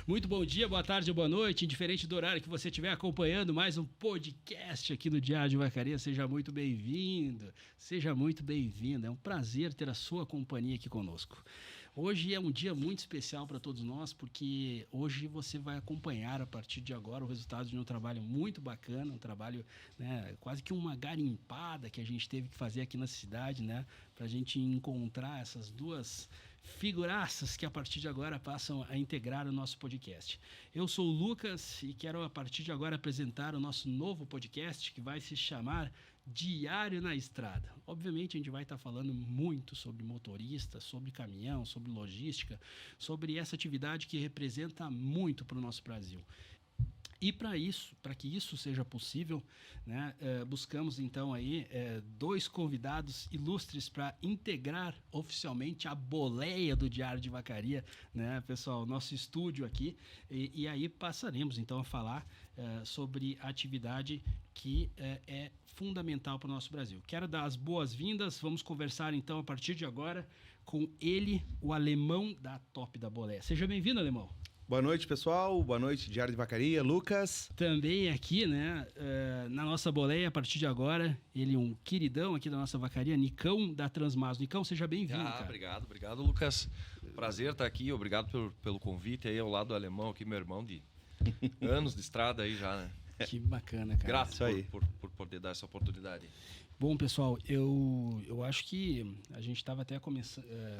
Muito bom dia, boa tarde ou boa noite, indiferente do horário que você estiver acompanhando mais um podcast aqui no Diário de Vacaria. Seja muito bem-vindo, seja muito bem-vinda. É um prazer ter a sua companhia aqui conosco. Hoje é um dia muito especial para todos nós, porque hoje você vai acompanhar a partir de agora o resultado de um trabalho muito bacana, um trabalho, né, quase que uma garimpada que a gente teve que fazer aqui na cidade, né, para a gente encontrar essas duas figuraças que a partir de agora passam a integrar o nosso podcast. Eu sou o Lucas e quero a partir de agora apresentar o nosso novo podcast que vai se chamar Diário na Estrada. Obviamente a gente vai estar falando muito sobre motorista, sobre caminhão, sobre logística, sobre essa atividade que representa muito para o nosso Brasil. E para que isso seja possível, né, buscamos então aí dois convidados ilustres para integrar oficialmente a boleia do Diário de Vacaria, né, pessoal, nosso estúdio aqui, e aí passaremos então a falar sobre a atividade que é fundamental para o nosso Brasil. Quero dar as boas-vindas, vamos conversar então a partir de agora com ele, o Alemão da Top da Boleia. Seja bem-vindo, Alemão. Boa noite, pessoal. Boa noite, Diário de Vacaria. Lucas. Também aqui, né, na nossa boleia, a partir de agora, ele é um queridão aqui da nossa vacaria, Nicão da Transmaso. Nicão, seja bem-vindo, cara. Obrigado, Lucas. Prazer estar aqui, obrigado pelo convite aí ao lado do Alemão, aqui, meu irmão de anos de estrada aí já, né? Que bacana, cara. Graças por poder dar essa oportunidade. Bom, pessoal, eu acho que a gente estava até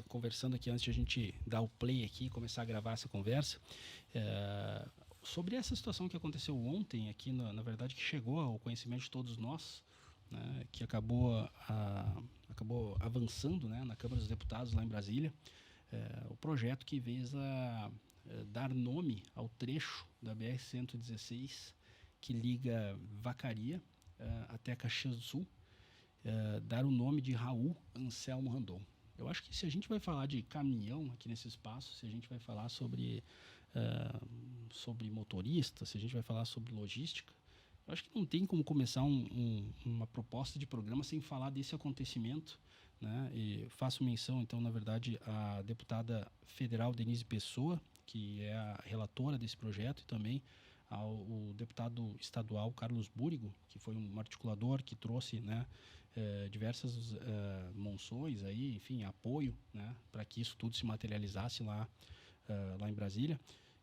conversando aqui antes de a gente dar o play aqui e começar a gravar essa conversa, sobre essa situação que aconteceu ontem aqui, na verdade, que chegou ao conhecimento de todos nós, né, que acabou avançando, né, na Câmara dos Deputados lá em Brasília, o projeto que visa dar nome ao trecho da BR-116 que liga Vacaria até Caxias do Sul, dar o nome de Raul Anselmo Randon. Eu acho que se a gente vai falar de caminhão aqui nesse espaço, se a gente vai falar sobre motorista, se a gente vai falar sobre logística, eu acho que não tem como começar uma proposta de programa sem falar desse acontecimento, né? E faço menção, então, na verdade, à deputada federal Denise Pessoa, que é a relatora desse projeto, e também ao deputado estadual Carlos Búrigo, que foi um articulador que trouxe, né, diversas moções aí, enfim, apoio, né, para que isso tudo se materializasse lá em Brasília.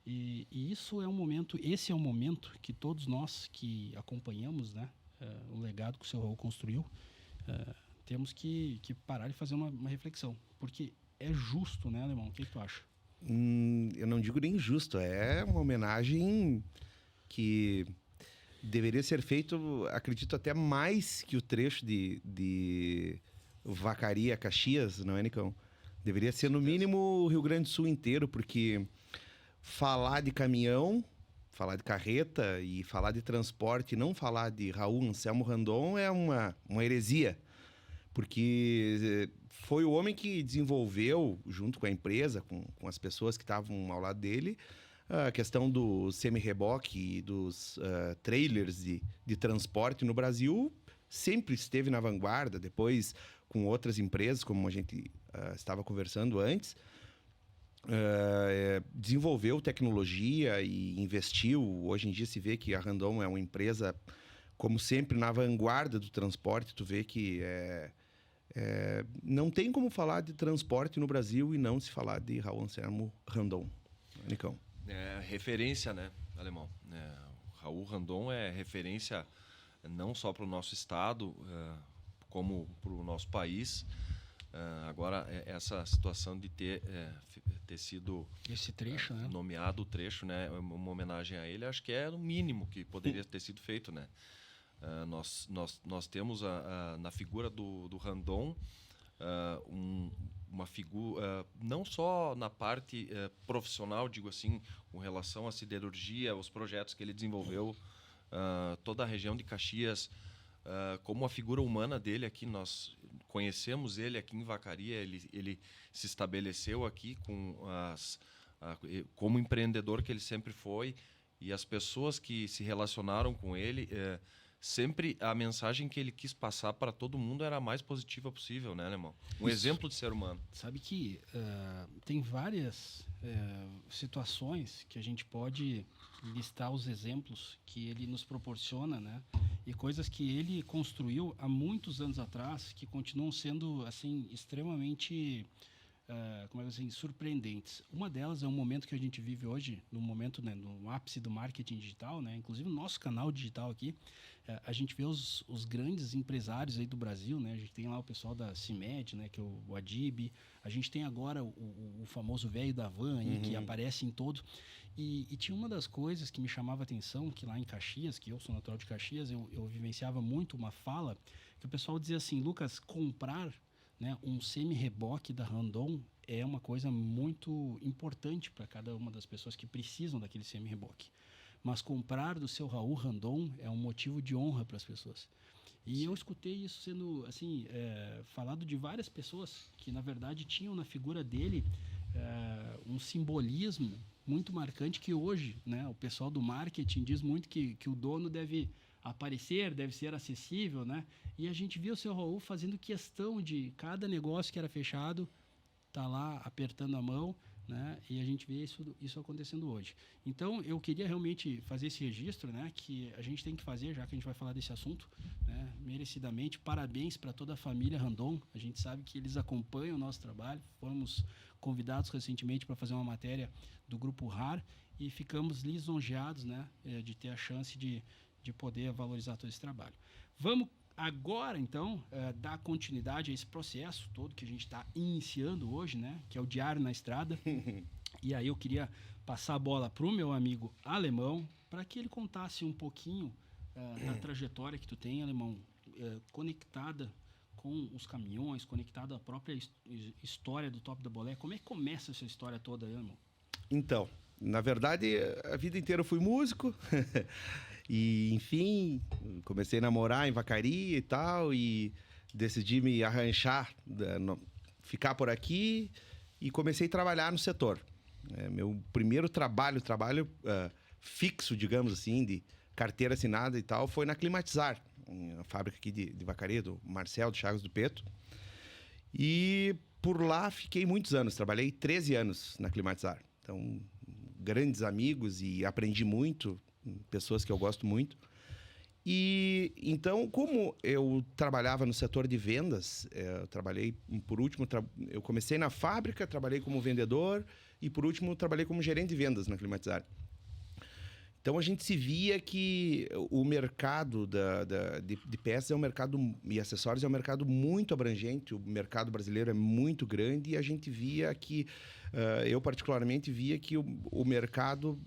E esse é um momento que todos nós que acompanhamos, né, o legado que o seu Raul construiu, temos que parar e fazer uma reflexão, porque é justo, né, Alemão? O que tu acha? Eu não digo nem justo, é uma homenagem que deveria ser feito, acredito, até mais que o trecho de Vacaria a Caxias, não é, Nicão? Deveria ser no mínimo o Rio Grande do Sul inteiro, porque falar de caminhão, falar de carreta e falar de transporte e não falar de Raul Anselmo Randon é uma heresia, porque foi o homem que desenvolveu, junto com a empresa, com as pessoas que estavam ao lado dele, a questão do semi-reboque e dos trailers de transporte no Brasil. Sempre esteve na vanguarda, depois com outras empresas, como a gente estava conversando antes, desenvolveu tecnologia e investiu. Hoje em dia se vê que a Randon é uma empresa, como sempre, na vanguarda do transporte. Tu vê que não tem como falar de transporte no Brasil e não se falar de Raul Anselmo Randon. Nicão. Referência, né, Alemão? O Raul Randon é referência não só para o nosso estado, como para o nosso país. Agora, essa situação de ter sido esse trecho, né, nomeado o trecho, né, uma homenagem a ele, acho que é o mínimo que poderia ter sido feito, né? Nós temos na figura do Randon uma figura, não só na parte profissional, digo assim, com relação à siderurgia, os projetos que ele desenvolveu, toda a região de Caxias, como a figura humana dele aqui. Nós conhecemos ele aqui em Vacaria, ele se estabeleceu aqui como empreendedor que ele sempre foi, e as pessoas que se relacionaram com ele sempre a mensagem que ele quis passar para todo mundo era a mais positiva possível, né, Alemão? Um exemplo de ser humano. Sabe que tem várias situações que a gente pode listar os exemplos que ele nos proporciona, né? E coisas que ele construiu há muitos anos atrás que continuam sendo assim extremamente surpreendentes. Uma delas é um momento que a gente vive hoje, no momento, né, no ápice do marketing digital, né? Inclusive no nosso canal digital aqui, a gente vê os grandes empresários aí do Brasil, né? A gente tem lá o pessoal da CIMED, né, que é o Adib, a gente tem agora o famoso velho da van aí, que aparece em todos. E tinha uma das coisas que me chamava a atenção, que lá em Caxias, que eu sou natural de Caxias, eu vivenciava muito uma fala que o pessoal dizia assim: Lucas, comprar, né, um semi-reboque da Randon é uma coisa muito importante para cada uma das pessoas que precisam daquele semi-reboque. Mas comprar do seu Raul Randon é um motivo de honra para as pessoas. E eu escutei isso sendo assim, falado de várias pessoas que, na verdade, tinham na figura dele um simbolismo muito marcante que hoje, né, o pessoal do marketing diz muito que o dono deve aparecer, deve ser acessível, né? E a gente viu o seu Raul fazendo questão de cada negócio que era fechado, tá lá apertando a mão, né? E a gente vê isso acontecendo hoje. Então, eu queria realmente fazer esse registro, né? Que a gente tem que fazer, já que a gente vai falar desse assunto, né? Merecidamente. Parabéns para toda a família Randon. A gente sabe que eles acompanham o nosso trabalho. Fomos convidados recentemente para fazer uma matéria do Grupo RAR e ficamos lisonjeados, né? De ter a chance de poder valorizar todo esse trabalho. Vamos agora, então, dar continuidade a esse processo todo que a gente está iniciando hoje, né? Que é o Diário na Estrada. E aí eu queria passar a bola para o meu amigo Alemão, para que ele contasse um pouquinho da trajetória que tu tem, Alemão, conectada com os caminhões, conectada à própria história do Top da Bolé. Como é que começa essa história toda aí, Alemão? Então, na verdade, a vida inteira eu fui músico. E, enfim, comecei a namorar em Vacaria e tal, e decidi me arranchar, ficar por aqui, e comecei a trabalhar no setor. Meu primeiro trabalho fixo, digamos assim, de carteira assinada e tal, foi na Climatizar, na fábrica aqui de Vacaria, do Marcel, do Chagas do Peto. E por lá fiquei muitos anos, trabalhei 13 anos na Climatizar. Então, grandes amigos e aprendi muito, pessoas que eu gosto muito. E então, como eu trabalhava no setor de vendas, eu trabalhei, por último, eu comecei na fábrica, trabalhei como vendedor e, por último, trabalhei como gerente de vendas na Climatizar. Então, a gente se via que o mercado de peças é um mercado, e acessórios é um mercado muito abrangente, o mercado brasileiro é muito grande, e a gente via que, eu particularmente via que o mercado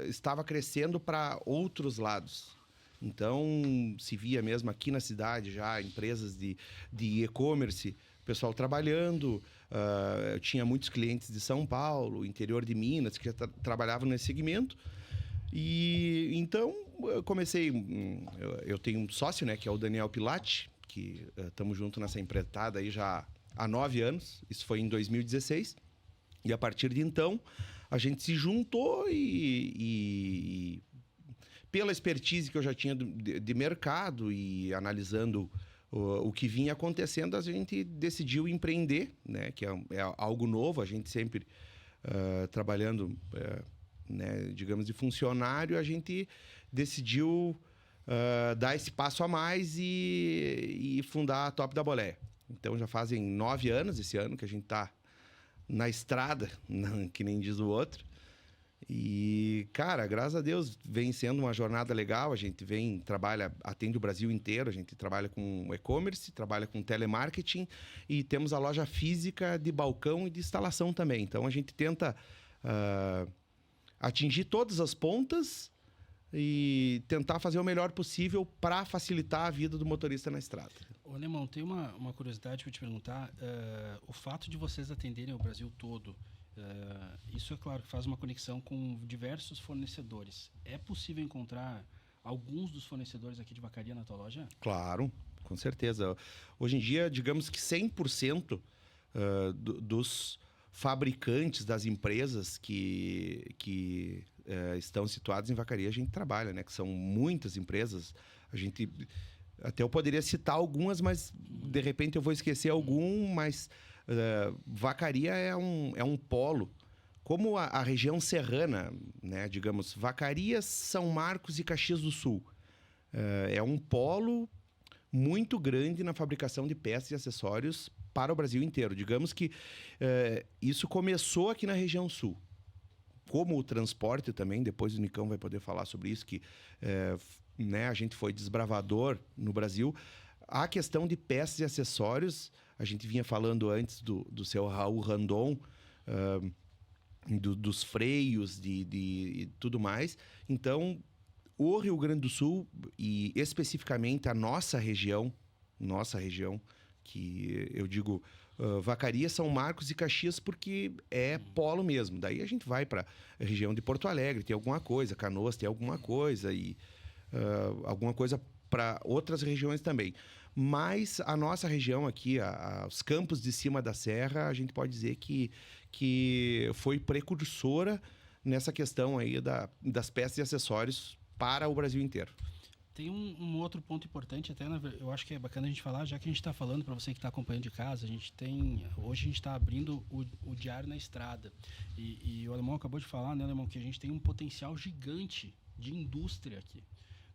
estava crescendo para outros lados. Então, se via mesmo aqui na cidade já empresas de e-commerce, pessoal trabalhando, eu tinha muitos clientes de São Paulo, interior de Minas, que já trabalhavam nesse segmento. E então eu comecei, eu tenho um sócio, né, que é o Daniel Pilati, que estamos juntos nessa empreitada aí já há 9 anos, isso foi em 2016, e a partir de então a gente se juntou e pela expertise que eu já tinha de mercado e analisando o que vinha acontecendo, a gente decidiu empreender, né, que é algo novo, a gente sempre trabalhando... né, digamos, de funcionário, a gente decidiu dar esse passo a mais e fundar a Top da Bolé. Então, já fazem 9 anos esse ano que a gente está na estrada, que nem diz o outro. E, cara, graças a Deus, vem sendo uma jornada legal. A gente atende o Brasil inteiro. A gente trabalha com e-commerce, trabalha com telemarketing e temos a loja física de balcão e de instalação também. Então, a gente tenta... atingir todas as pontas e tentar fazer o melhor possível para facilitar a vida do motorista na estrada. Ô, Alemão, tem uma curiosidade para te perguntar. O fato de vocês atenderem o Brasil todo, isso é claro que faz uma conexão com diversos fornecedores. É possível encontrar alguns dos fornecedores aqui de Vacaria na tua loja? Claro, com certeza. Hoje em dia, digamos que 100% dos fabricantes das empresas que estão situados em Vacaria, a gente trabalha, né? Que são muitas empresas. A gente... Até eu poderia citar algumas, mas de repente eu vou esquecer algum, mas Vacaria é um polo. Como a região serrana, né? Digamos, Vacaria, São Marcos e Caxias do Sul. É um polo muito grande na fabricação de peças e acessórios para o Brasil inteiro. Digamos que isso começou aqui na região sul. Como o transporte também, depois o Nicão vai poder falar sobre isso, que né, a gente foi desbravador no Brasil. A questão de peças e acessórios, a gente vinha falando antes do seu Raul Randon, dos freios e tudo mais. Então, o Rio Grande do Sul, e especificamente a nossa região, que eu digo Vacaria, São Marcos e Caxias, porque é polo mesmo. Daí a gente vai para a região de Porto Alegre, tem alguma coisa, Canoas tem alguma coisa, e alguma coisa para outras regiões também. Mas a nossa região aqui, os campos de cima da serra, a gente pode dizer que foi precursora nessa questão aí das peças e acessórios para o Brasil inteiro. Tem um outro ponto importante, até eu acho que é bacana a gente falar, já que a gente está falando, para você que está acompanhando de casa, hoje a gente está abrindo o Diário na Estrada. E o Alemão acabou de falar, né, Alemão, que a gente tem um potencial gigante de indústria aqui.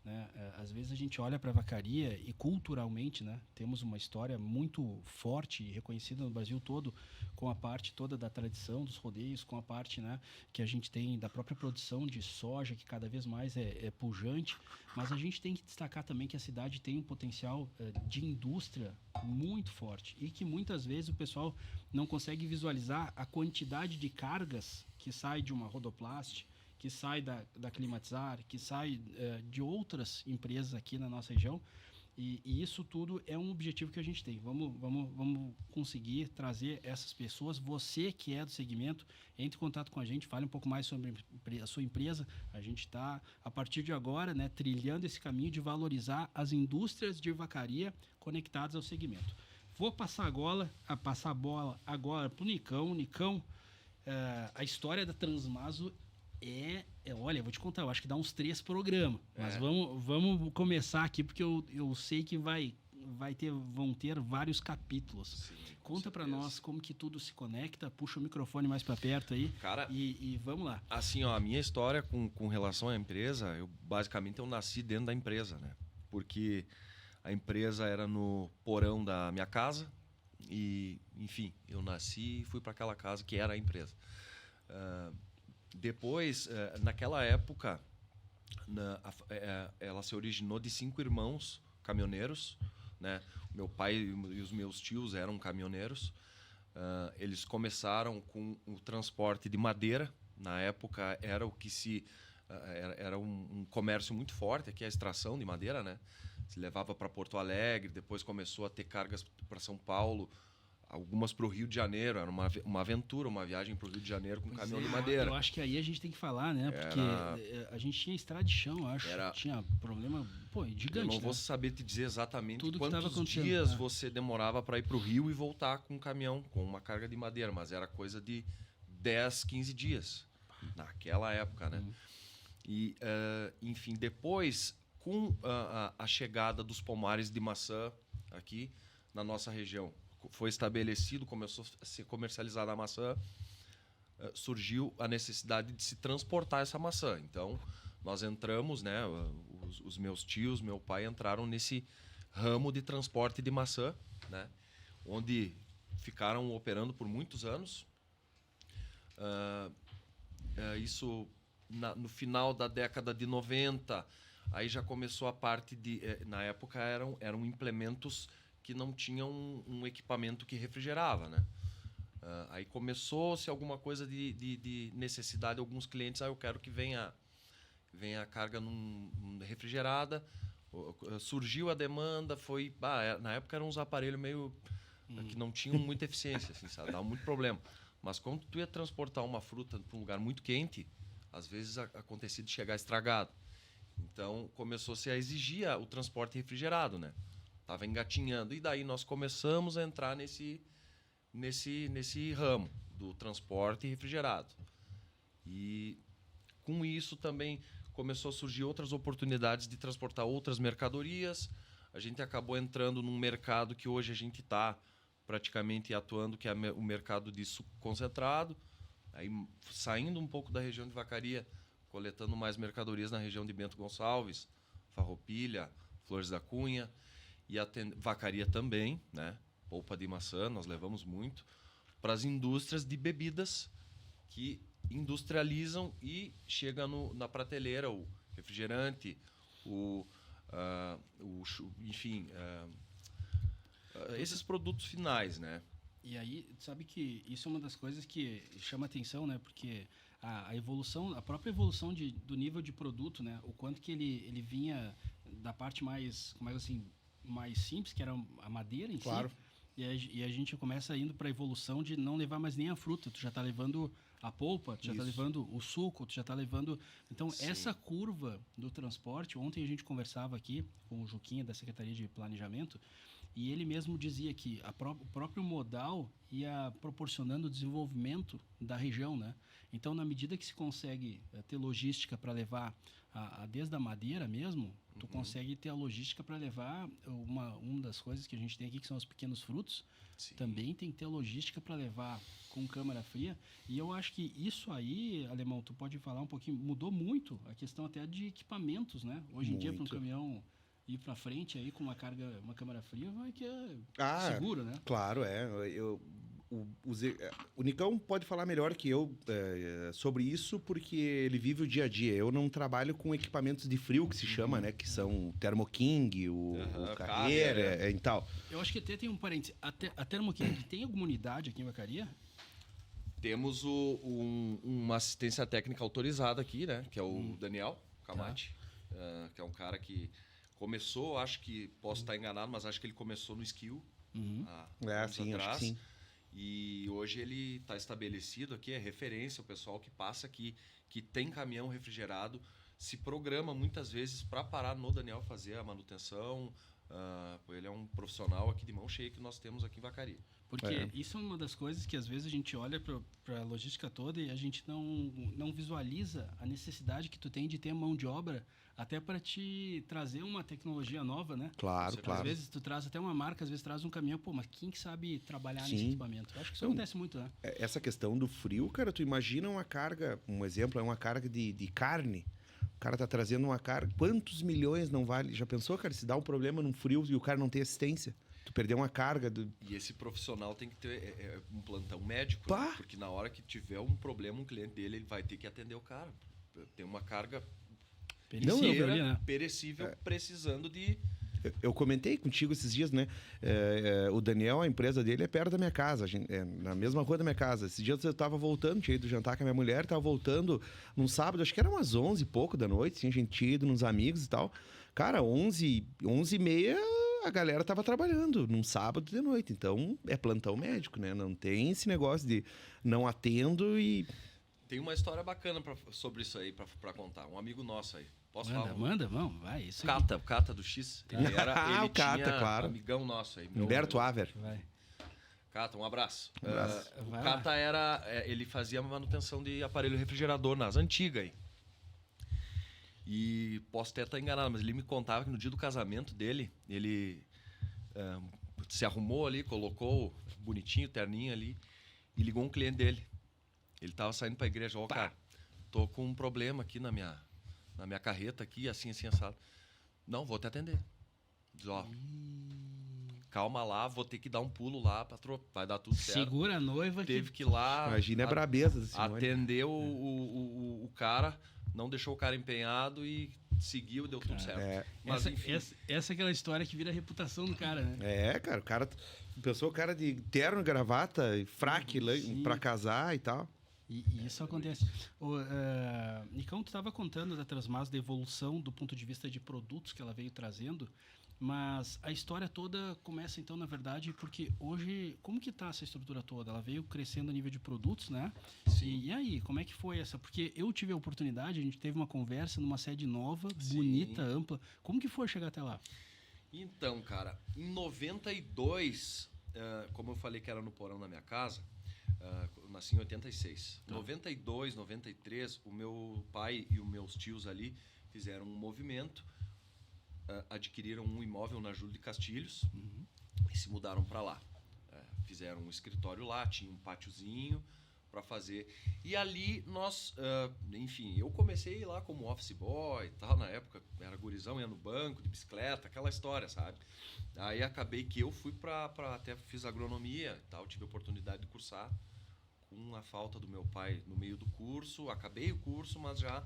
Né? Às vezes a gente olha para a Vacaria e culturalmente, né, temos uma história muito forte e reconhecida no Brasil todo, com a parte toda da tradição dos rodeios, com a parte, né, que a gente tem da própria produção de soja, que cada vez mais é pujante, mas a gente tem que destacar também que a cidade tem um potencial de indústria muito forte e que muitas vezes o pessoal não consegue visualizar a quantidade de cargas que sai de uma Rodoplast, que sai da Climatizar, que sai de outras empresas aqui na nossa região. E isso tudo é um objetivo que a gente tem. Vamos conseguir trazer essas pessoas. Você que é do segmento, entre em contato com a gente, fale um pouco mais sobre a sua empresa. A gente está, a partir de agora, né, trilhando esse caminho de valorizar as indústrias de vacaria conectadas ao segmento. Vou passar a bola agora para o Nicão. Nicão, a história da Transmaso olha, eu vou te contar, eu acho que dá uns 3 programas. Mas vamos começar aqui, porque eu sei que vão ter vários capítulos. Sim, conta para nós como que tudo se conecta, puxa o microfone mais para perto aí. Cara, e vamos lá. Assim, ó, a minha história com relação à empresa, basicamente eu nasci dentro da empresa, né? Porque a empresa era no porão da minha casa e, enfim, eu nasci e fui para aquela casa que era a empresa. Depois, naquela época, ela se originou de 5 irmãos caminhoneiros, né? Meu pai e os meus tios eram caminhoneiros. Eles começaram com o transporte de madeira. Na época era o que era um comércio muito forte, aqui a extração de madeira, né? Se levava para Porto Alegre, depois começou a ter cargas para São Paulo, algumas para o Rio de Janeiro. Era uma aventura, uma viagem para o Rio de Janeiro com caminhão de madeira. Eu acho que aí a gente tem que falar, né? Porque a gente tinha estrada de chão, eu acho. Tinha problema gigante. Eu não vou saber te dizer exatamente quantos dias você demorava para ir para o Rio e voltar com um caminhão, com uma carga de madeira, mas era coisa de 10, 15 dias, naquela época, né? E, enfim, depois, com a chegada dos pomares de maçã aqui na nossa região, foi estabelecido, começou a ser comercializada a maçã, surgiu a necessidade de se transportar essa maçã. Então, nós entramos, né, os meus tios, meu pai entraram nesse ramo de transporte de maçã, né, onde ficaram operando por muitos anos. Isso no final da década de 90, aí já começou a parte de... na época eram implementos que não tinham um equipamento que refrigerava, né? Aí começou-se alguma coisa de necessidade, alguns clientes, eu quero que venha a carga refrigerada. Surgiu a demanda, na época eram uns aparelhos meio que não tinham muita eficiência, assim, sabe? Dava muito problema. Mas quando tu ia transportar uma fruta para um lugar muito quente, às vezes acontecia de chegar estragado. Então começou-se a exigir o transporte refrigerado, né? Estava engatinhando. E daí nós começamos a entrar nesse ramo do transporte refrigerado. E com isso também começou a surgir outras oportunidades de transportar outras mercadorias. A gente acabou entrando num mercado que hoje a gente está praticamente atuando, que é o mercado de suco concentrado. Aí, saindo um pouco da região de Vacaria, coletando mais mercadorias na região de Bento Gonçalves, Farroupilha, Flores da Cunha e Vacaria também, né? Polpa de maçã, nós levamos muito para as indústrias de bebidas que industrializam e chega na prateleira o refrigerante, enfim, esses produtos finais, né? E aí, sabe que isso é uma das coisas que chama atenção, né? Porque a evolução, a própria evolução do nível de produto, né? O quanto que ele vinha da parte mais, como é assim, mais simples, que era a madeira em Claro. si. E a gente começa indo para a evolução de não levar mais nem a fruta. Tu já está levando a polpa, tu já está levando o suco, tu já está levando... Então, Sim. essa curva do transporte... Ontem a gente conversava aqui com o Juquinha, da Secretaria de Planejamento, e ele mesmo dizia que o próprio modal ia proporcionando o desenvolvimento da região, né? Então, na medida que se consegue ter logística para levar desde a madeira mesmo, tu consegue ter a logística para levar uma das coisas que a gente tem aqui, que são os pequenos frutos. Sim. Também tem que ter a logística para levar com câmara fria. E eu acho que isso aí, Alemão, tu pode falar um pouquinho, mudou muito a questão até de equipamentos, né? Hoje em dia, para um Muito. caminhão ir para frente aí com uma câmara fria, vai que é seguro, né? Claro, o Nicão pode falar melhor que eu sobre isso, porque ele vive o dia a dia. Eu não trabalho com equipamentos de frio, que se chama, né? Que são o Thermo King, o Carreira e tal. Eu acho que até tem um parênteses. A Thermo King tem alguma unidade aqui em Vacaria? Temos uma assistência técnica autorizada aqui, né? Que é o Daniel Camati, que é um cara que começou, acho que posso estar enganado, mas acho que ele começou no Skill há anos Sim, atrás. acho que sim. E hoje ele está estabelecido aqui, é referência, o pessoal que passa aqui, que tem caminhão refrigerado, se programa muitas vezes para parar no Daniel fazer a manutenção. Ele é um profissional aqui de mão cheia que nós temos aqui em Vacaria. Porque isso é uma das coisas que às vezes a gente olha para a logística toda e a gente não visualiza a necessidade que tu tem de ter mão de obra até para te trazer uma tecnologia nova, né? Claro, claro. Às vezes tu traz até uma marca, às vezes traz um caminhão, pô, mas quem que sabe trabalhar nesse Sim. equipamento? Eu acho que isso acontece muito, né? Essa questão do frio, cara, tu imagina uma carga, um exemplo, é uma carga de carne. O cara tá trazendo uma carga, quantos milhões não vale? Já pensou, cara, se dá um problema num frio e o cara não tem assistência? Tu perdeu uma carga do... E esse profissional tem que ter um plantão médico, Pá! né? Porque na hora que tiver um problema, um cliente dele, ele vai ter que atender o cara. Tem uma carga Perecível ali, né? perecível, precisando de... Eu comentei contigo esses dias, né? O Daniel, a empresa dele é perto da minha casa, na mesma rua da minha casa. Esses dias eu tava voltando, tinha ido jantar com a minha mulher, tava voltando num sábado, acho que era umas 11 e pouco da noite, assim, a gente tinha ido nos amigos e tal. Cara, 11h30 a galera tava trabalhando, num sábado de noite. Então, é plantão médico, né? Não tem esse negócio de não atendo e... Tem uma história bacana sobre isso aí pra contar. Um amigo nosso aí. Posso falar? Manda, vamos, vai. Isso O Cata do X. Ele O Cata, tinha claro. amigão nosso aí. Humberto Aver. Vai. Cata, um abraço. Um abraço. O Vai Cata ele fazia manutenção de aparelho refrigerador nas antigas aí. E posso até estar enganado, mas ele me contava que no dia do casamento dele, ele se arrumou ali, colocou bonitinho, terninho ali, e ligou um cliente dele. Ele tava saindo pra igreja, cara, tô com um problema aqui na minha carreta aqui, assim, assado. Não, vou te atender. Diz, calma lá, vou ter que dar um pulo lá, vai dar tudo certo. Segura a noiva. Teve que ir lá... Imagina a brabeza da Simone. Atender o cara, não deixou o cara empenhado e seguiu, deu tudo certo. Mas, enfim, Essa é aquela história que vira a reputação do cara, né? Cara, o cara de terno, gravata, fraque pra casar e tal. E isso acontece. Nicão, tu estava contando da Transmas, da evolução do ponto de vista de produtos que ela veio trazendo, mas a história toda começa, então, na verdade, porque hoje, como que está essa estrutura toda? Ela veio crescendo a nível de produtos, né? Sim. E aí, como é que foi essa? Porque eu tive a oportunidade, a gente teve uma conversa numa sede nova, bonita, ampla. Como que foi chegar até lá? Então, cara, em 92, como eu falei que era no porão da minha casa, Eu nasci em 86. Em 92, 93, o meu pai e os meus tios ali fizeram um movimento, adquiriram um imóvel na Júlio de Castilhos e se mudaram para lá. Fizeram um escritório lá, tinha um pátiozinho para fazer. E ali nós, enfim, eu comecei lá como office boy e tal, na época era gurizão, ia no banco, de bicicleta, aquela história, sabe? Aí acabei que eu fui até fiz agronomia e tal, tive a oportunidade de cursar com a falta do meu pai no meio do curso, acabei o curso, mas já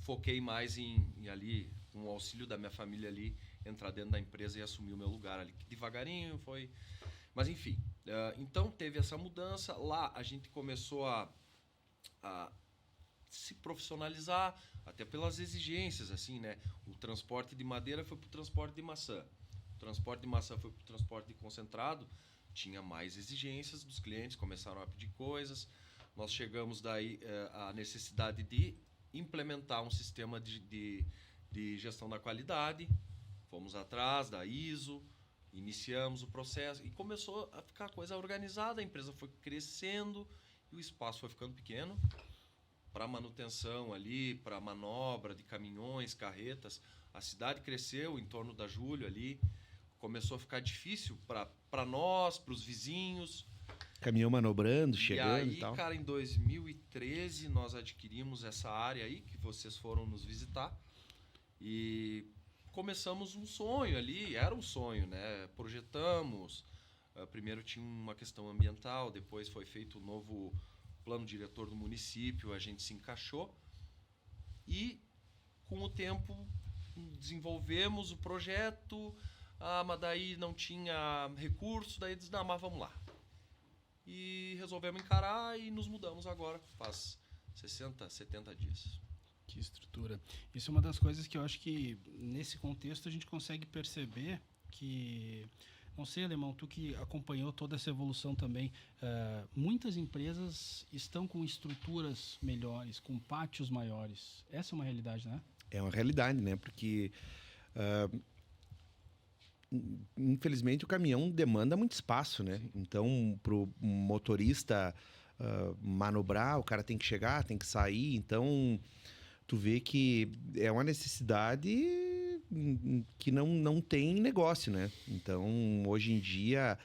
foquei mais em ali, com o auxílio da minha família ali, entrar dentro da empresa e assumir o meu lugar ali. Devagarinho foi... Mas enfim, então teve essa mudança. Lá a gente começou a se profissionalizar, até pelas exigências, assim, né? O transporte de madeira foi para o transporte de maçã. O transporte de maçã foi para o transporte de concentrado. Tinha mais exigências dos clientes, começaram a pedir coisas. Nós chegamos daí à necessidade de implementar um sistema de gestão da qualidade. Fomos atrás da ISO, iniciamos o processo e começou a ficar a coisa organizada. A empresa foi crescendo e o espaço foi ficando pequeno para manutenção ali, para manobra de caminhões, carretas. A cidade cresceu em torno da Júlio ali. Começou a ficar difícil para nós, para os vizinhos. Caminhão manobrando, chegando e tal. E aí, cara, em 2013 nós adquirimos essa área aí que vocês foram nos visitar e começamos um sonho ali, era um sonho, né? Projetamos, primeiro tinha uma questão ambiental, depois foi feito o novo plano diretor do município, a gente se encaixou e com o tempo desenvolvemos o projeto. Mas daí não tinha recurso, daí disse, não, mas vamos lá. E resolvemos encarar e nos mudamos agora, faz 60, 70 dias. Que estrutura. Isso é uma das coisas que eu acho que, nesse contexto, a gente consegue perceber que... Não sei, Alemão, tu que acompanhou toda essa evolução também, muitas empresas estão com estruturas melhores, com pátios maiores. Essa é uma realidade, né? É uma realidade, né? Porque... infelizmente o caminhão demanda muito espaço, né? Então, para o motorista manobrar, o cara tem que chegar, tem que sair. Então, tu vê que é uma necessidade que não tem negócio, né? Então, hoje em dia,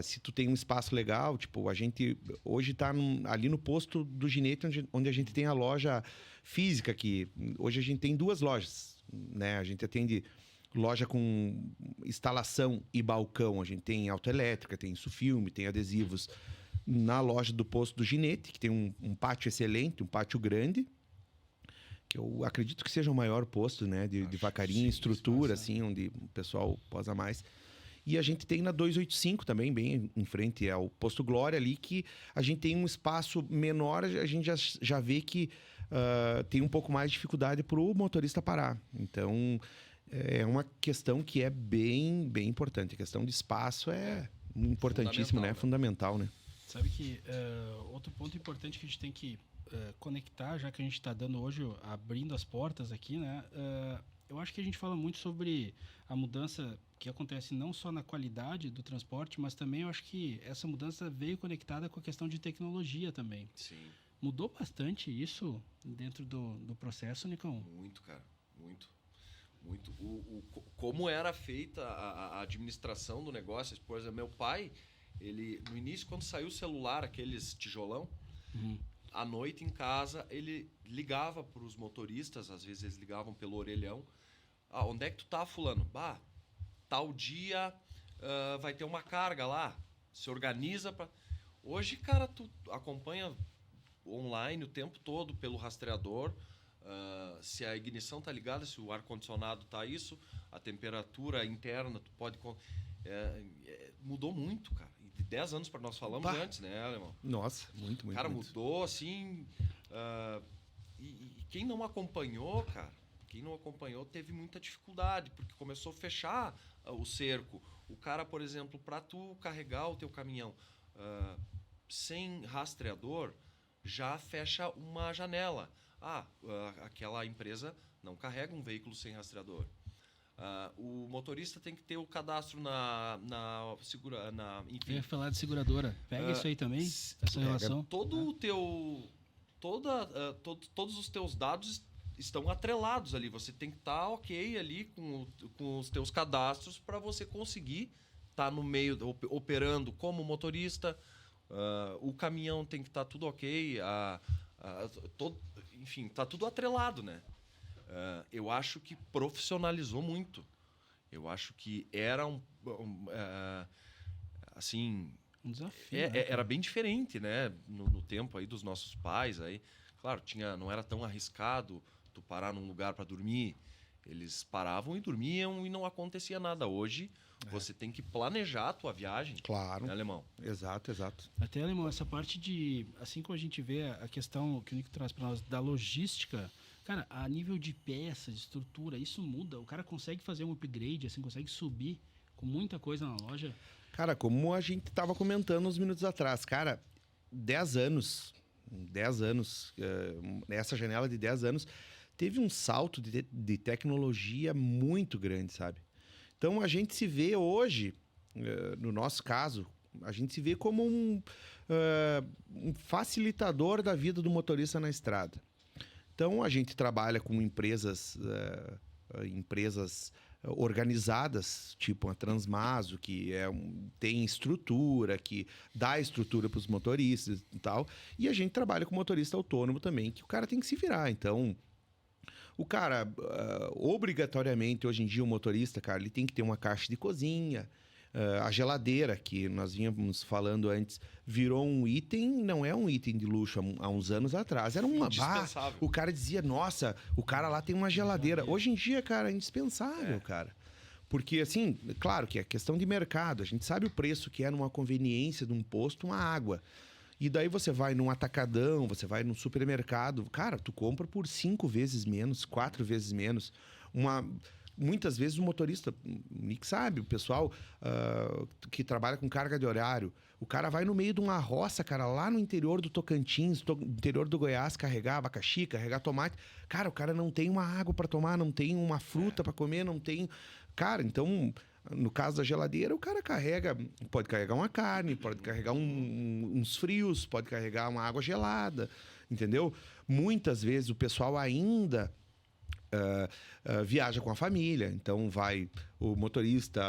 se tu tem um espaço legal, tipo, a gente hoje está ali no posto do Ginete, onde a gente tem a loja física aqui. Hoje a gente tem 2 lojas, né? A gente atende... loja com instalação e balcão. A gente tem autoelétrica, tem Sufilme, tem adesivos. Na loja do posto do Ginete, que tem um pátio excelente, um pátio grande, que eu acredito que seja o maior posto, né, de Vacaria, estrutura, assim, onde o pessoal posa mais. E a gente tem na 285 também, bem em frente ao posto Glória ali, que a gente tem um espaço menor, a gente já vê que tem um pouco mais de dificuldade para o motorista parar. Então... é uma questão que é bem, bem importante. A questão de espaço é importantíssimo, né? Fundamental, né? Sabe que outro ponto importante que a gente tem que conectar, já que a gente está dando hoje, abrindo as portas aqui, né? Eu acho que a gente fala muito sobre a mudança que acontece não só na qualidade do transporte, mas também eu acho que essa mudança veio conectada com a questão de tecnologia também. Sim. Mudou bastante isso dentro do processo, Nicão? Muito, cara. Muito. Muito. Como era feita a administração do negócio. Por exemplo, meu pai, ele no início, quando saiu o celular, aqueles tijolão, à noite em casa, ele ligava para os motoristas, às vezes eles ligavam pelo orelhão. Onde é que tu tá, fulano? Tal dia vai ter uma carga lá. Se organiza para... Hoje, cara, tu acompanha online o tempo todo pelo rastreador. Se a ignição tá ligada, se o ar-condicionado tá isso, a temperatura interna, tu pode... mudou muito, cara. De 10 anos para nós falamos antes, né, Alemão? Nossa, muito, muito. Cara, muito. mudou, assim... E quem não acompanhou, cara, teve muita dificuldade, porque começou a fechar o cerco. O cara, por exemplo, para tu carregar o teu caminhão sem rastreador, já fecha uma janela. Aquela empresa não carrega um veículo sem rastreador. O motorista tem que ter o cadastro Eu enfim, ia falar de seguradora. Pega isso aí também, essa relação. Todos os teus dados estão atrelados ali. Você tem que estar ok ali com os teus cadastros para você conseguir estar no meio, operando como motorista. O caminhão tem que estar tudo ok. Enfim, está tudo atrelado, né? Eu acho que profissionalizou muito. Eu acho que era assim, Um desafio. era bem diferente, né? No tempo aí dos nossos pais aí, claro, não era tão arriscado tu parar num lugar para dormir. Eles paravam e dormiam e não acontecia nada. Hoje você tem que planejar a tua viagem. Claro. Né, Alemão? Exato. Até, Alemão, essa parte de... Assim como a gente vê a questão que o Nico traz para nós da logística, cara, a nível de peça, de estrutura, isso muda. O cara consegue fazer um upgrade, assim, consegue subir com muita coisa na loja. Cara, como a gente estava comentando uns minutos atrás, cara, 10 anos, nessa janela de 10 anos, teve um salto de tecnologia muito grande, sabe? Então, a gente se vê hoje, no nosso caso, a gente se vê como um facilitador da vida do motorista na estrada. Então, a gente trabalha com empresas organizadas, tipo a Transmaso, que tem estrutura, que dá estrutura para os motoristas e tal. E a gente trabalha com motorista autônomo também, que o cara tem que se virar. Então, o cara, obrigatoriamente, hoje em dia, o motorista, cara, ele tem que ter uma caixa de cozinha. A geladeira, que nós vínhamos falando antes, virou um item, não é um item de luxo há uns anos atrás. Era uma indispensável. O cara dizia, nossa, o cara lá tem uma geladeira. Hoje em dia, cara, é indispensável, cara. Porque, assim, claro que é questão de mercado. A gente sabe o preço que é numa conveniência de um posto, uma água. E daí você vai num atacadão, você vai num supermercado. Cara, tu compra por 5 vezes menos, 4 vezes menos. Muitas vezes o motorista, o Nick sabe, o pessoal que trabalha com carga de horário, o cara vai no meio de uma roça, cara, lá no interior do Tocantins, no interior do Goiás, carregar abacaxi, carregar tomate. Cara, o cara não tem uma água para tomar, não tem uma fruta para comer, não tem... Cara, então, no caso da geladeira, o cara pode carregar uma carne, pode carregar uns frios, pode carregar uma água gelada, entendeu? Muitas vezes o pessoal ainda... viaja com a família, então vai o motorista,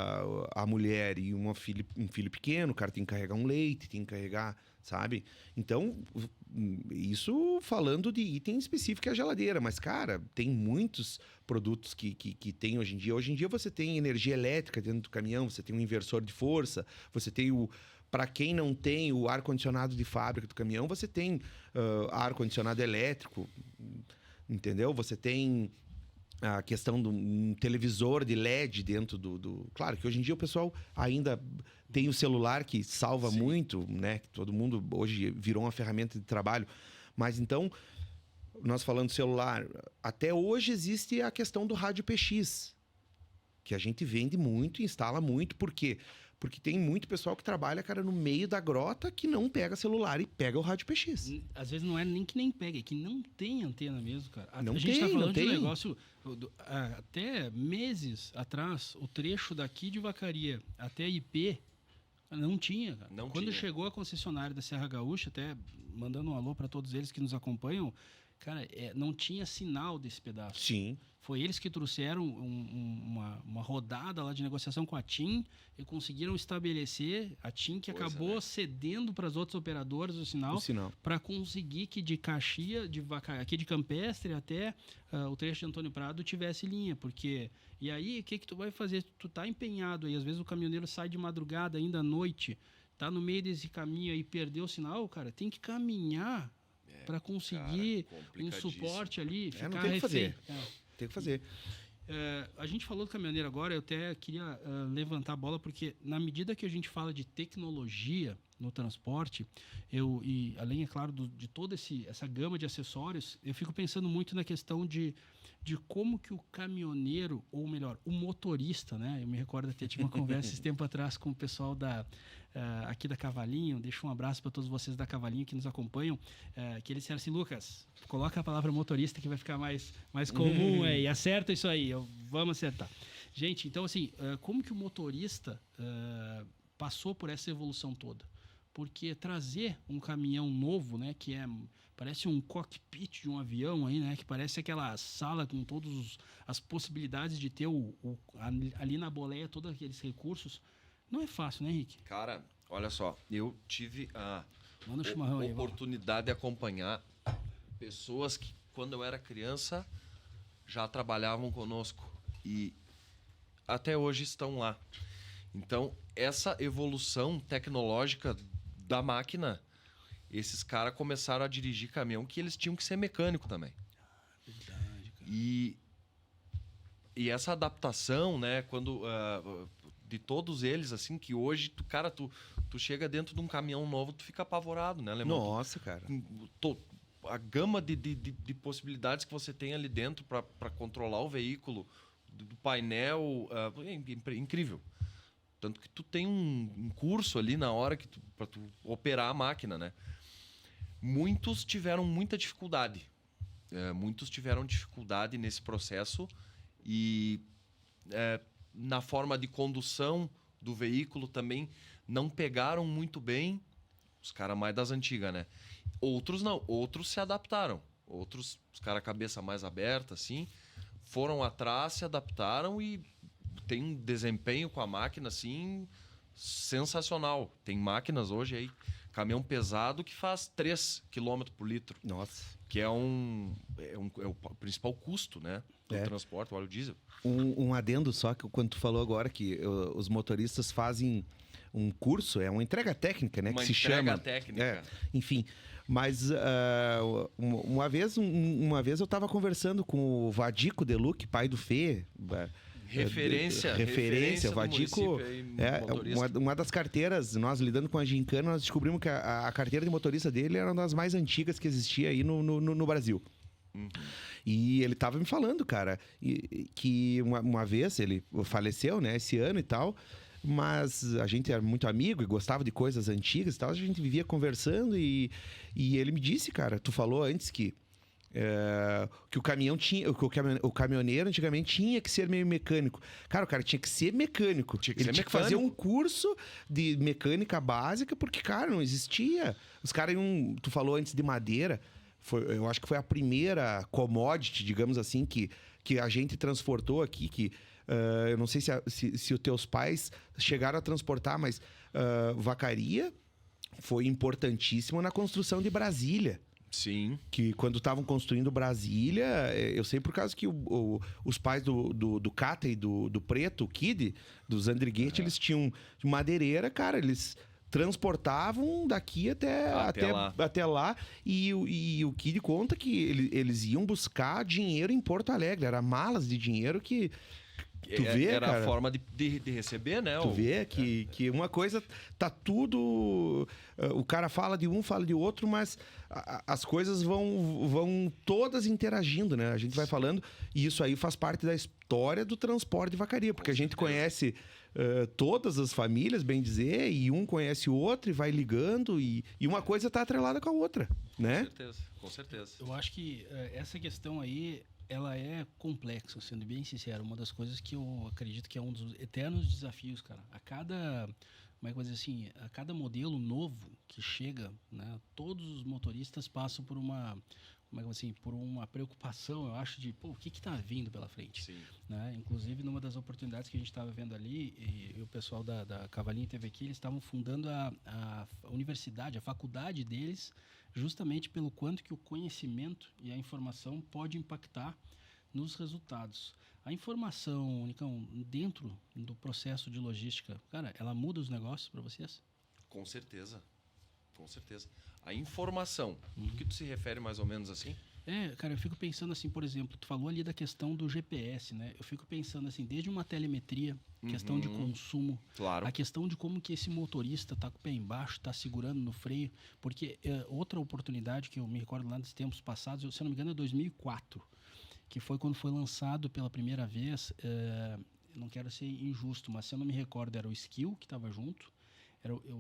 a mulher e um filho pequeno, o cara tem que carregar um leite, tem que carregar, sabe? Então, isso falando de item específico é a geladeira, mas, cara, tem muitos produtos que tem hoje em dia. Hoje em dia você tem energia elétrica dentro do caminhão, você tem um inversor de força, você tem para quem não tem o ar-condicionado de fábrica do caminhão, você tem ar-condicionado elétrico, entendeu? Você tem a questão de um televisor de LED dentro do... Claro que hoje em dia o pessoal ainda tem o celular que salva muito, né? Todo mundo hoje virou uma ferramenta de trabalho. Mas então, nós falando celular, até hoje existe a questão do rádio PX, que a gente vende muito e instala muito. Por quê? Porque tem muito pessoal que trabalha, cara, no meio da grota que não pega celular e pega o rádio PX. Às vezes não é nem que nem pega, é que não tem antena mesmo, cara. Não a gente tem, tá falando não de um tem. negócio... Até meses atrás, o trecho daqui de Vacaria até IP não tinha, cara. Quando chegou a concessionária da Serra Gaúcha, até mandando um alô para todos eles que nos acompanham, cara, não tinha sinal desse pedaço. Sim. Foi eles que trouxeram uma rodada lá de negociação com a TIM e conseguiram estabelecer a TIM, que acabou cedendo para as outras operadoras o sinal para conseguir que de Caxias, aqui de Campestre até o trecho de Antônio Prado tivesse linha. Porque, e aí, o que tu vai fazer? Tu tá empenhado aí, às vezes o caminhoneiro sai de madrugada, ainda à noite, tá no meio desse caminho aí, perdeu o sinal, cara, tem que caminhar para conseguir um suporte ali, ficar não tem o que fazer. Tem que fazer. A gente falou do caminhoneiro agora, eu até queria levantar a bola, porque na medida que a gente fala de tecnologia no transporte, e além, é claro, de toda essa gama de acessórios, eu fico pensando muito na questão de como que o caminhoneiro, ou melhor, o motorista, né? Eu me recordo até, tive uma conversa esse tempo atrás com o pessoal aqui da Cavalinho, deixo um abraço para todos vocês da Cavalinho que nos acompanham, que eles disseram assim, Lucas, coloca a palavra motorista que vai ficar mais comum aí, acerta isso aí, vamos acertar. Gente, então assim, como que o motorista passou por essa evolução toda? Porque trazer um caminhão novo, né, que parece um cockpit de um avião aí, né, que parece aquela sala com todas as possibilidades de ter ali na boleia todos aqueles recursos, não é fácil, né, Henrique? Cara, olha só, eu tive a Manda o chimarrão aí, oportunidade de acompanhar pessoas que, quando eu era criança, já trabalhavam conosco e até hoje estão lá. Então, essa evolução tecnológica da máquina, esses caras começaram a dirigir caminhão que eles tinham que ser mecânico também. Verdade, cara. E essa adaptação, né, quando de todos eles, assim, que hoje, tu chega dentro de um caminhão novo, tu fica apavorado, né, Alemão? Nossa, cara. A gama de possibilidades que você tem ali dentro para controlar o veículo, do painel, é incrível. Tanto que tu tem um curso ali na hora para tu operar a máquina, né? Muitos tiveram muita dificuldade. Muitos tiveram dificuldade nesse processo e na forma de condução do veículo também não pegaram muito bem os caras mais das antigas, né? Outros não, outros se adaptaram. Outros, os caras cabeça mais aberta, assim, foram atrás, se adaptaram e tem um desempenho com a máquina, assim, sensacional. Tem máquinas hoje aí, caminhão pesado que faz 3 km por litro. Nossa. Que é o principal custo, né? Do transporte, o óleo diesel. Um adendo só, que quando tu falou agora que os motoristas fazem um curso, é uma entrega técnica, né? Uma que se chama. entrega técnica. Enfim, mas uma vez eu estava conversando com o Vadico Deluc, pai do Fê. Referência. O Vadico uma das carteiras, nós lidando com a Gincana, nós descobrimos que a carteira de motorista dele era uma das mais antigas que existia aí no Brasil. Uhum. E ele tava me falando, cara, que uma vez ele faleceu, né, esse ano e tal, mas a gente era muito amigo e gostava de coisas antigas e tal, a gente vivia conversando e ele me disse, cara, tu falou antes que o caminhão tinha, o caminhoneiro antigamente tinha que ser meio mecânico. Cara, o cara tinha que ser mecânico. Ele tinha que fazer um curso de mecânica básica, porque, cara, não existia. Os caras iam, tu falou antes de madeira, eu acho que foi a primeira commodity, digamos assim, que a gente transportou aqui, que eu não sei se os teus pais chegaram a transportar, mas vacaria foi importantíssimo na construção de Brasília. Sim. Que quando estavam construindo Brasília, eu sei por causa que os pais do Cata e do Preto, o Kid, do Zandriguete, eles tinham madeireira, cara, eles transportavam daqui até lá. E o Kid conta que eles iam buscar dinheiro em Porto Alegre, era malas de dinheiro que... Tu vê, era cara, a forma de receber, né? Tu vê que uma coisa tá tudo... O cara fala de um, fala de outro, mas as coisas vão todas interagindo, né? A gente vai falando, e isso aí faz parte da história do transporte de vacaria, porque a gente conhece todas as famílias, bem dizer, e um conhece o outro e vai ligando, e uma coisa tá atrelada com a outra, né? Com certeza. Eu acho que essa questão aí, ela é complexa, sendo bem sincero. Uma das coisas que eu acredito que é um dos eternos desafios, cara. Como é que eu vou dizer assim, a cada modelo novo que chega, né, todos os motoristas passam por por uma preocupação, eu acho, de o que está vindo pela frente. Sim. Né? Inclusive, numa das oportunidades que a gente estava vendo ali, e o pessoal da Cavalinho teve aqui, eles estavam fundando a universidade, a faculdade deles, justamente pelo quanto que o conhecimento e a informação pode impactar nos resultados. A informação, Nicão, dentro do processo de logística, cara, ela muda os negócios para vocês? Com certeza. A informação, do que tu se refere mais ou menos assim? Cara, eu fico pensando assim, por exemplo, tu falou ali da questão do GPS, né? Eu fico pensando assim, desde uma telemetria, questão de consumo, claro, a questão de como que esse motorista tá com o pé embaixo, tá segurando no freio, porque outra oportunidade que eu me recordo lá dos tempos passados, se eu não me engano é 2004, que foi quando foi lançado pela primeira vez, não quero ser injusto, mas se eu não me recordo, era o Skill que estava junto,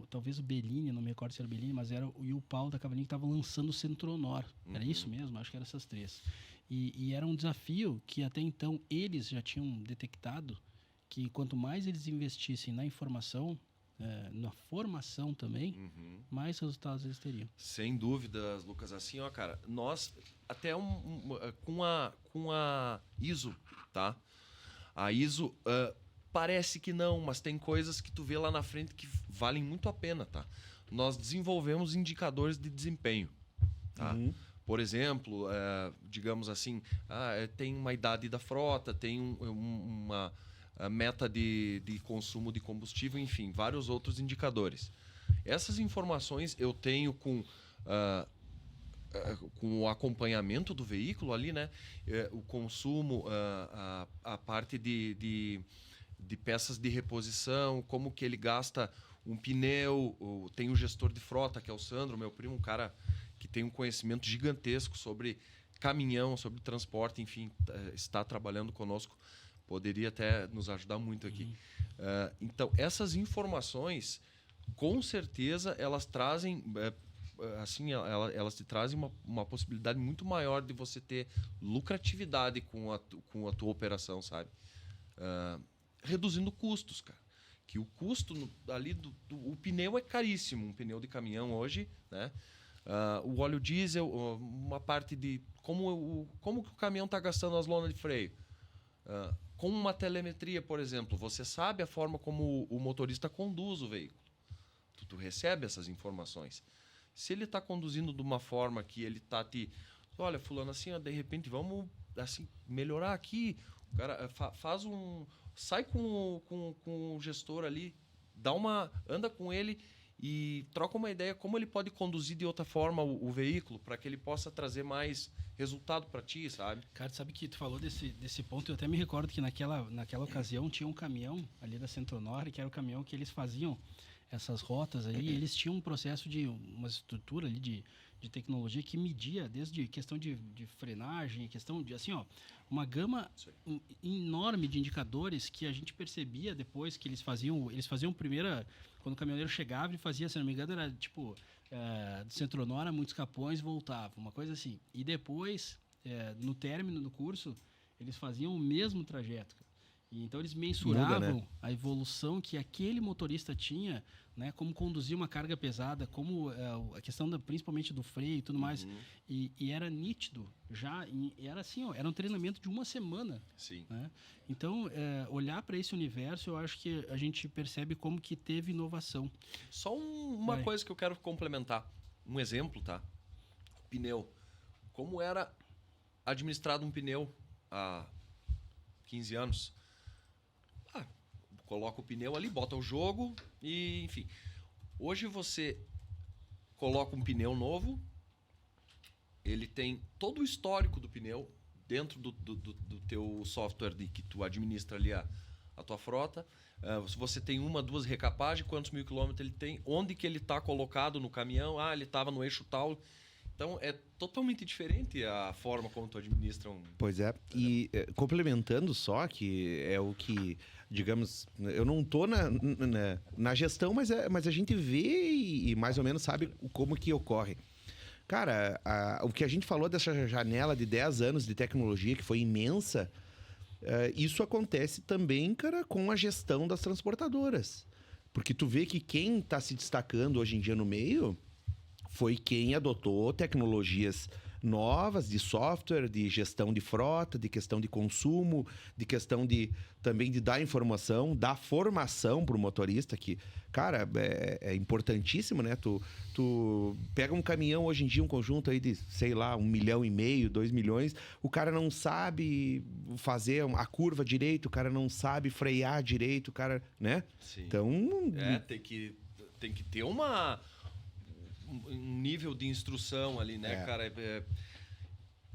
talvez o Bellini, não me recordo se era o Bellini, mas era o Paulo da Cavalinha que estava lançando o Centronor. Era isso mesmo? Acho que eram essas três. E era um desafio que até então eles já tinham detectado que quanto mais eles investissem na informação, na formação também, mais resultados eles teriam. Sem dúvidas, Lucas. Assim, ó, cara, nós até com a ISO, tá? A ISO parece que não, mas tem coisas que tu vê lá na frente que valem muito a pena, tá? Nós desenvolvemos indicadores de desempenho, tá? Por exemplo, digamos assim, tem uma idade da frota, tem uma meta de consumo de combustível, enfim, vários outros indicadores. Essas informações eu tenho com o acompanhamento do veículo ali, né? O consumo, a parte de peças de reposição, como que ele gasta um pneu, tem o gestor de frota, que é o Sandro, meu primo, um cara que tem um conhecimento gigantesco sobre caminhão, sobre transporte, enfim, está trabalhando conosco, poderia até nos ajudar muito aqui. Então, essas informações, com certeza, elas trazem, elas te trazem uma possibilidade muito maior de você ter lucratividade com a tua operação, sabe? Reduzindo custos, cara. Que o custo ali o pneu é caríssimo, um pneu de caminhão hoje, né? O óleo diesel, uma parte de como que o caminhão está gastando as lonas de freio. Com uma telemetria, por exemplo, você sabe a forma como o motorista conduz o veículo. Tu recebe essas informações. Se ele está conduzindo de uma forma que ele está olha, fulano, assim, de repente vamos assim, melhorar aqui. O cara sai com o gestor ali, anda com ele e troca uma ideia como ele pode conduzir de outra forma o veículo para que ele possa trazer mais resultado para ti, sabe? Cara, sabe que tu falou desse ponto, eu até me recordo que naquela ocasião tinha um caminhão ali da Centronor, que era o caminhão que eles faziam essas rotas aí, eles tinham um processo de uma estrutura ali de tecnologia que media desde questão de frenagem, questão de, assim, ó, uma gama enorme de indicadores que a gente percebia depois que eles faziam primeiro, quando o caminhoneiro chegava, ele fazia, se não me engano, era tipo, do Centronor, muitos capões, voltava, uma coisa assim. E depois, no término do curso, eles faziam o mesmo trajeto. E então eles mensuravam, né, a evolução que aquele motorista tinha, né, como conduzir uma carga pesada, como a questão principalmente do freio e tudo mais. E era nítido já, era assim, ó, era um treinamento de uma semana. Sim. Né? Então, olhar para esse universo, eu acho que a gente percebe como que teve inovação. Só uma coisa que eu quero complementar. Um exemplo, tá? Pneu. Como era administrado um pneu há 15 anos? Coloca o pneu ali, bota o jogo e, enfim. Hoje você coloca um pneu novo, ele tem todo o histórico do pneu dentro do teu software que tu administra ali a tua frota. Se você tem 1, 2 recapagens, quantos mil quilômetros ele tem, onde que ele está colocado no caminhão, ele estava no eixo tal. Então, é totalmente diferente a forma como tu administra um... Pois é. E complementando só, que é o que, digamos, eu não estou na gestão, mas a gente vê e mais ou menos sabe como que ocorre. Cara, o que a gente falou dessa janela de 10 anos de tecnologia, que foi imensa, isso acontece também, cara, com a gestão das transportadoras. Porque tu vê que quem está se destacando hoje em dia no meio foi quem adotou tecnologias novas de software, de gestão de frota, de questão de consumo, de questão também de dar informação, dar formação para o motorista, que, cara, é importantíssimo, né? Tu pega um caminhão hoje em dia, um conjunto aí de, sei lá, 1,5 milhão, 2 milhões, o cara não sabe fazer a curva direito, o cara não sabe frear direito, o cara, né? Sim. Então... tem que ter um nível de instrução ali, né, cara?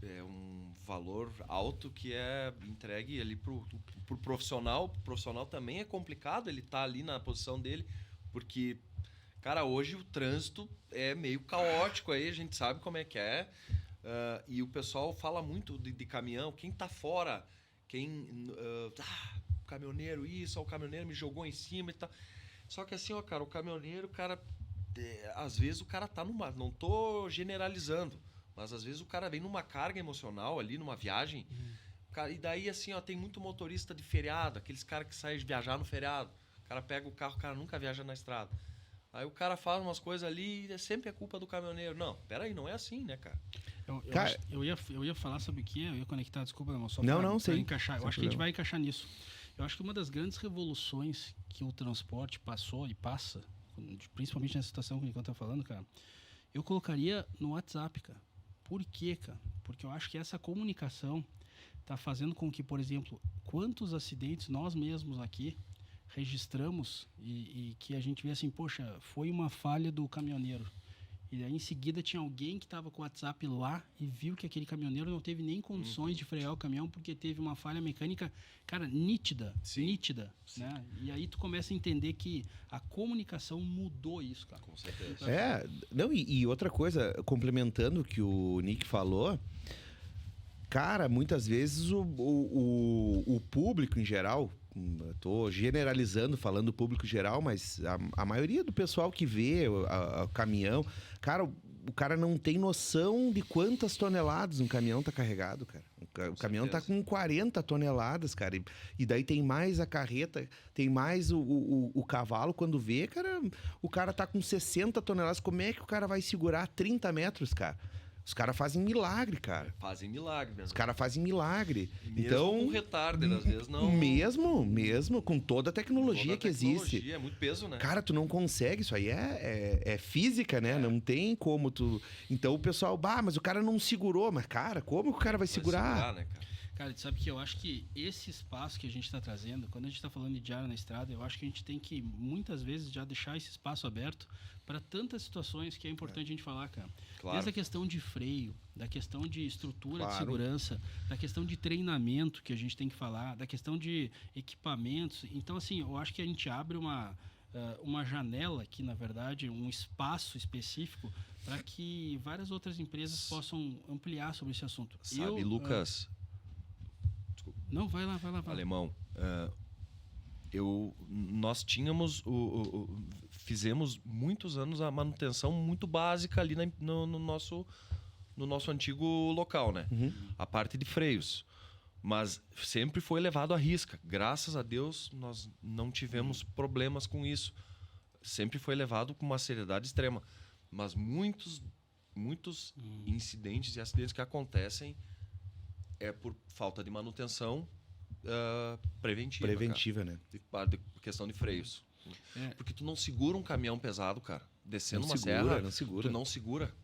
É um valor alto que é entregue ali pro profissional. O profissional também é complicado, ele tá ali na posição dele, porque, cara, hoje o trânsito é meio caótico aí, a gente sabe como é que é. E o pessoal fala muito de caminhão, quem tá fora, o caminhoneiro o caminhoneiro me jogou em cima e tal. Só que assim, ó, cara, o caminhoneiro, cara... às vezes o cara tá não tô generalizando, mas às vezes o cara vem numa carga emocional ali, numa viagem, Cara, e daí, assim, ó, tem muito motorista de feriado, aqueles caras que saem viajar no feriado. O cara pega o carro, o cara nunca viaja na estrada. Aí o cara faz umas coisas ali e sempre é culpa do caminhoneiro. Não, peraí, não é assim, né, cara? Cara, eu ia falar sobre o que? Eu ia conectar, desculpa, irmão, só Não, pra sim. encaixar. Eu Sem acho que a gente problema. vai encaixar nisso. Eu acho que uma das grandes revoluções que o transporte passou e passa, principalmente nessa situação que o Nico tá falando, cara, eu colocaria no WhatsApp, cara. Por quê, cara? Porque eu acho que essa comunicação tá fazendo com que, por exemplo, quantos acidentes nós mesmos aqui registramos e que a gente vê assim, poxa, foi uma falha do caminhoneiro. E aí em seguida tinha alguém que estava com o WhatsApp lá e viu que aquele caminhoneiro não teve nem condições de frear o caminhão porque teve uma falha mecânica, cara, nítida, nítida, né? E aí tu começa a entender que a comunicação mudou isso, cara. Com certeza. Não, e outra coisa, complementando o que o Nick falou, cara, muitas vezes o público em geral, estou generalizando, falando público geral, mas a maioria do pessoal que vê o caminhão, cara, o cara não tem noção de quantas toneladas um caminhão tá carregado, cara. O caminhão tá com 40 toneladas, cara. E daí tem mais a carreta, tem mais o cavalo. Quando vê, cara, o cara tá com 60 toneladas. Como é que o cara vai segurar 30 metros, cara? Os caras fazem milagre, cara. Fazem milagre mesmo. Os caras fazem milagre. Mesmo Então, com retarder, às vezes não. Mesmo, com toda a tecnologia que existe. É muito peso, né? Cara, tu não consegue, isso aí é física, né? Não tem como tu... Então o pessoal, mas o cara não segurou. Mas, cara, como que o cara vai segurar? Né, cara? Cara, tu sabe que eu acho que esse espaço que a gente está trazendo, quando a gente está falando de diário na estrada, eu acho que a gente tem que, muitas vezes, já deixar esse espaço aberto para tantas situações que é importante a gente falar, cara. Claro. Desde a questão de freio, da questão de estrutura de Claro. segurança, da questão de treinamento que a gente tem que falar, da questão de equipamentos. Então, assim, eu acho que a gente abre uma janela aqui, na verdade, um espaço específico para que várias outras empresas possam ampliar sobre esse assunto. Sabe, Lucas... Não, vai lá. Alemão, nós tínhamos fizemos muitos anos a manutenção muito básica ali no nosso antigo local, né? A parte de freios. Mas sempre foi levado à risca. Graças a Deus, nós não tivemos problemas com isso. Sempre foi levado com uma seriedade extrema. Mas muitos incidentes e acidentes que acontecem é por falta de manutenção preventiva. Preventiva, cara. né? De questão de freios. Porque tu não segura um caminhão pesado, cara. Descendo uma serra, tu não segura.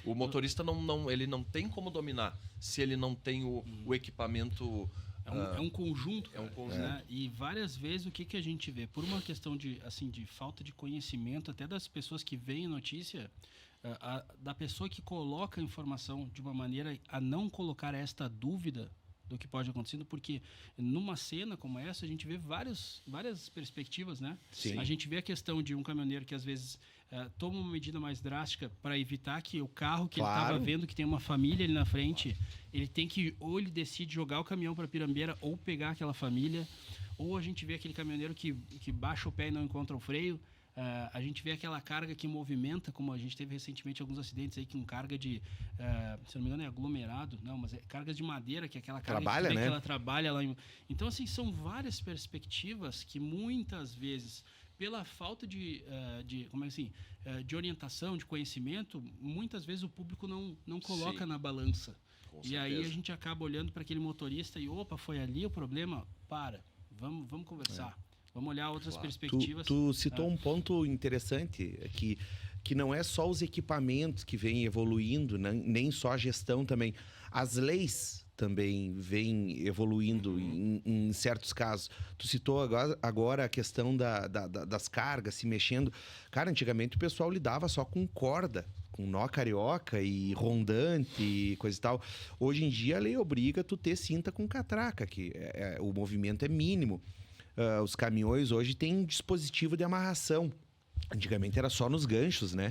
O motorista ele não tem como dominar se ele não tem o equipamento... É um conjunto, cara, é um conjunto. né? E várias vezes o que a gente vê? Por uma questão de falta de conhecimento, até das pessoas que veem notícia, da pessoa que coloca a informação de uma maneira a não colocar esta dúvida do que pode acontecer, porque numa cena como essa a gente vê várias perspectivas, né? Sim. A gente vê a questão de um caminhoneiro que às vezes toma uma medida mais drástica para evitar que o carro que ele estava vendo, que tem uma família ali na frente, ele tem que, ou ele decide jogar o caminhão para Pirambeira ou pegar aquela família, ou a gente vê aquele caminhoneiro que baixa o pé e não encontra o freio. A gente vê aquela carga que movimenta, como a gente teve recentemente alguns acidentes aí, com carga de, se não me engano é aglomerado, não, mas é cargas de madeira, que é aquela carga Trabalha, né? que ela trabalha lá. Então, assim, são várias perspectivas que muitas vezes, pela falta de orientação, de conhecimento, muitas vezes o público não coloca na balança. Com e certeza. aí a gente acaba olhando para aquele motorista e, opa, foi ali o problema? Vamos conversar. Vamos olhar outras perspectivas. Tu citou um ponto interessante, que não é só os equipamentos que vêm evoluindo, nem só a gestão também. As leis também vêm evoluindo em certos casos. Tu citou agora a questão das cargas se mexendo. Cara, antigamente o pessoal lidava só com corda, com nó carioca e rondante e coisa e tal. Hoje em dia a lei obriga tu ter cinta com catraca, que o movimento é mínimo. Os caminhões hoje têm dispositivo de amarração. Antigamente era só nos ganchos, né?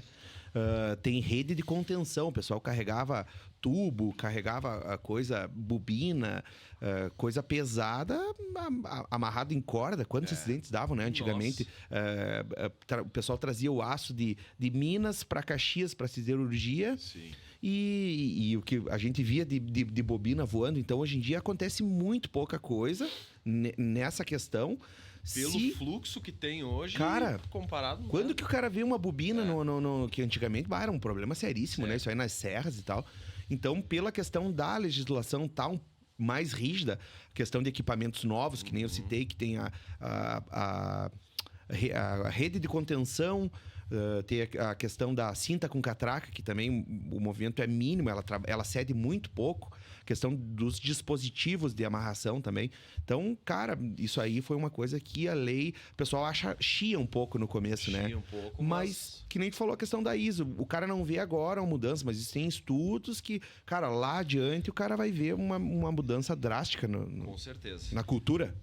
Tem rede de contenção. O pessoal carregava tubo, carregava coisa, bobina, coisa pesada, amarrado em corda. Quantos acidentes davam, né? Antigamente, o pessoal trazia o aço de Minas para Caxias, para siderurgia. Sim. E o que a gente via de bobina voando. Então, hoje em dia, acontece muito pouca coisa nessa questão. Pelo fluxo que tem hoje, cara, comparado... Quando que o cara vê uma bobina que antigamente era um problema seríssimo, né? Isso aí nas serras e tal. Então, pela questão da legislação mais rígida, questão de equipamentos novos, que nem eu citei, que tem a rede de contenção, tem a questão da cinta com catraca, que também o movimento é mínimo, ela cede muito pouco. Questão dos dispositivos de amarração também. Então, cara, isso aí foi uma coisa que a lei... O pessoal chia um pouco no começo, né? Chia um pouco, mas, que nem tu falou a questão da ISO. O cara não vê agora uma mudança, mas existem estudos que, cara, lá adiante o cara vai ver uma mudança drástica com certeza. Na cultura.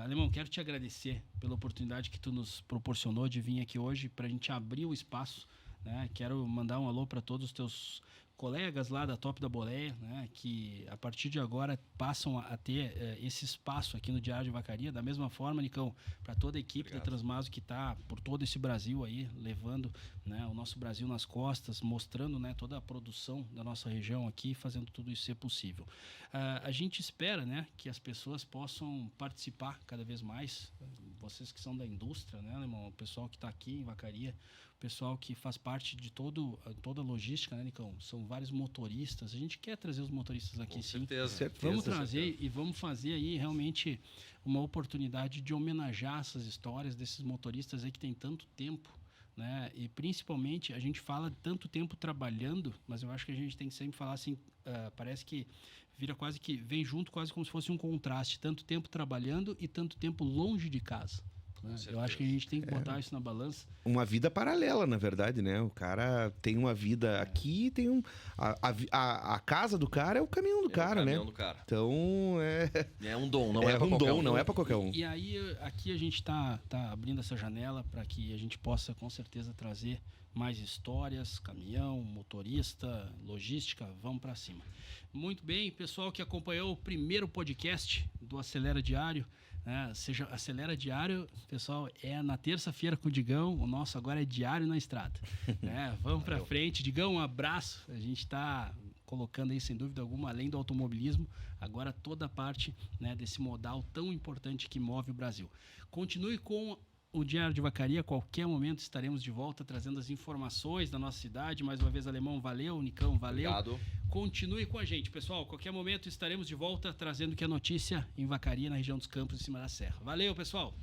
Alemão, quero te agradecer pela oportunidade que tu nos proporcionou de vir aqui hoje para a gente abrir o espaço, né? Quero mandar um alô para todos os teus colegas lá da Top da Boleia, né, que a partir de agora passam a ter esse espaço aqui no Diário de Vacaria, da mesma forma, Nicão, para toda a equipe da Transmaso que está por todo esse Brasil aí, levando, né, o nosso Brasil nas costas, mostrando, né, toda a produção da nossa região aqui, fazendo tudo isso ser possível. A gente espera, né, que as pessoas possam participar cada vez mais, vocês que são da indústria, né, irmão, o pessoal que está aqui em Vacaria, o pessoal que faz parte de toda a logística, né, Nicão? São vários motoristas. A gente quer trazer os motoristas aqui, sim. Vamos trazer e vamos fazer aí realmente uma oportunidade de homenagear essas histórias desses motoristas aí que tem tanto tempo, né? E principalmente a gente fala tanto tempo trabalhando, mas eu acho que a gente tem que sempre falar assim, parece que vem junto quase como se fosse um contraste, tanto tempo trabalhando e tanto tempo longe de casa. Eu acho que a gente tem que botar isso na balança. Uma vida paralela, na verdade, né? O cara tem uma vida aqui, tem a casa do cara é o caminho do cara, né? Do cara. Então, é um dom, não é pra qualquer um. Não é pra qualquer um. E aí, aqui a gente tá abrindo essa janela para que a gente possa, com certeza, trazer mais histórias, caminhão, motorista, logística, vamos para cima. Muito bem, pessoal que acompanhou o primeiro podcast do Acelera Diário, seja Acelera Diário, pessoal, é na terça-feira com o Digão, o nosso agora é Diário na Estrada. Vamos para frente. Digão, um abraço. A gente está colocando aí, sem dúvida alguma, além do automobilismo, agora toda a parte, né, desse modal tão importante que move o Brasil. Continue com o Diário de Vacaria, a qualquer momento estaremos de volta trazendo as informações da nossa cidade. Mais uma vez, Alemão, valeu. Nicão, valeu. Obrigado. Continue com a gente, pessoal. A qualquer momento estaremos de volta trazendo que a notícia em Vacaria, na região dos Campos, em cima da serra. Valeu, pessoal.